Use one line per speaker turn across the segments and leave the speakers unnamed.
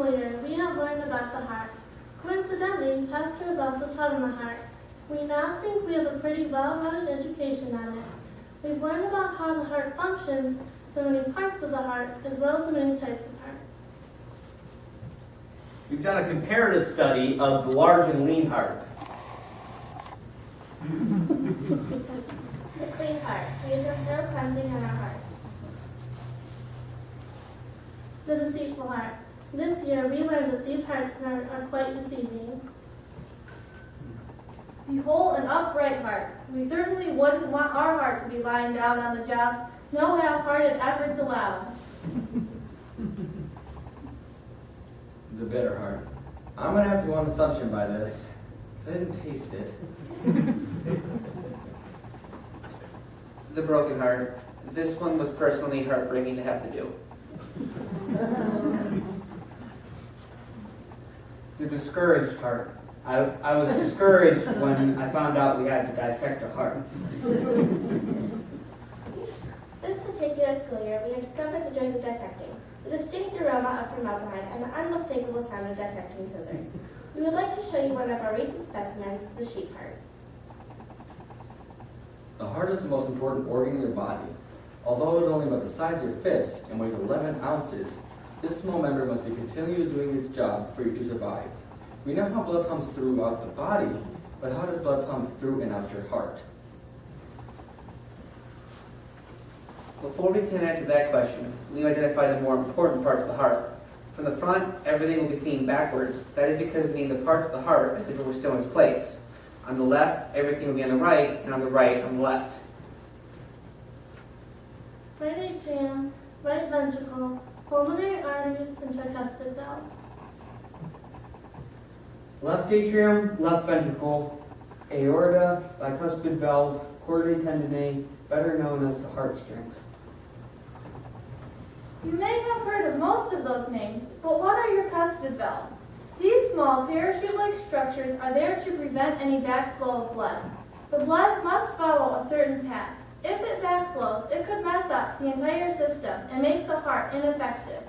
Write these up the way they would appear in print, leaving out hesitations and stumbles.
school year, we have learned about the heart. Coincidentally, Pastor is also taught on the heart. We now think we have a pretty well-rounded education on it. We've learned about how the heart functions, the many parts of the heart, as well as the many types of heart.
We've done a comparative study of the large and lean heart.
The clean heart. We have done thorough cleansing on our hearts. The deceitful heart. This year, we learned that these hearts are quite deceiving.
The whole and upright heart. We certainly wouldn't want our heart to be lying down on the job. No half-hearted efforts allowed.
The bitter heart. I'm going to have to go on assumption by this. I didn't taste it.
The broken heart. This one was personally heartbreaking to have to do.
The discouraged heart. I was discouraged when I found out we had to dissect a heart.
This particular school year, we have discovered the joys of dissecting, the distinct aroma of formaldehyde, and the unmistakable sound of dissecting scissors. We would like to show you one of our recent specimens, the sheep heart.
The heart is the most important organ in your body. Although it is only about the size of your fist and weighs 11 ounces, this small member must be continually doing its job for you to survive. We know how blood pumps throughout the body, but how does blood pump through and out your heart?
Before we can answer that question, we identify the more important parts of the heart. From the front, everything will be seen backwards. That is because we name the parts of the heart as if it were still in its place. On the left, everything will be on the right, and on the right, on the left.
Right atrium, right ventricle, pulmonary arteries, and tricuspid valves.
Left atrium, left ventricle, aorta, tricuspid valve, chordae tendineae, better known as the heartstrings.
You may have heard of most of those names, but what are your cuspid valves? These small parachute-like structures are there to prevent any backflow of blood. The blood must follow a certain path. If it backflows, it could mess up the entire system and make the heart ineffective.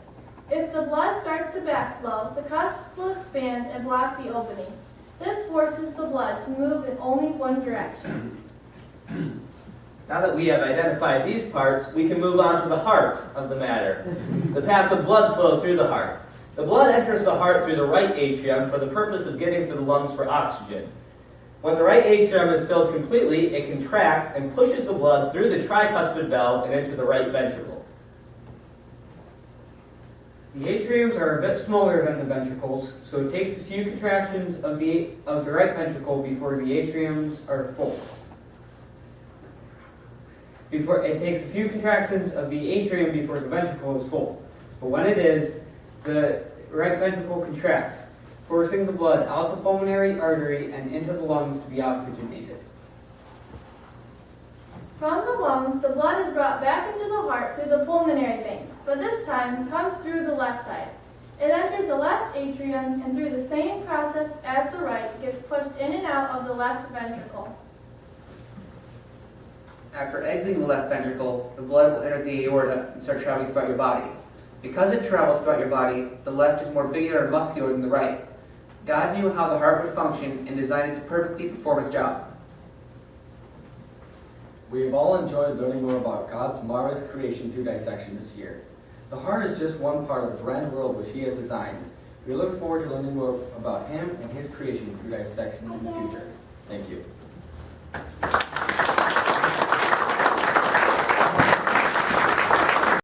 If the blood starts to backflow, the cusps will expand and block the opening. This forces the blood to move in only one direction.
Now that we have identified these parts, we can move on to the heart of the matter, the path of blood flow through the heart. The blood enters the heart through the right atrium for the purpose of getting to the lungs for oxygen. When the right atrium is filled completely, it contracts and pushes the blood through the tricuspid valve and into the right ventricle.
The atriums are a bit smaller than the ventricles, so it takes a few contractions of the right ventricle before the atriums are full. It takes a few contractions of the atrium before the ventricle is full. But when it is, the right ventricle contracts, forcing the blood out the pulmonary artery and into the lungs to be oxygenated.
From the lungs, the blood is brought back into the heart through the pulmonary veins, but this time comes through the left side. It enters the left atrium and through the same process as the right gets pushed in and out of the left ventricle.
After exiting the left ventricle, the blood will enter the aorta and start traveling throughout your body. Because it travels throughout your body, the left is more bigger and muscular than the right. God knew how the heart would function and designed it to perfectly perform its job.
We have all enjoyed learning more about God's marvelous creation through dissection this year. The heart is just one part of the grand world which He has designed. We look forward to learning more about Him and His creation through dissection in the future. Thank you.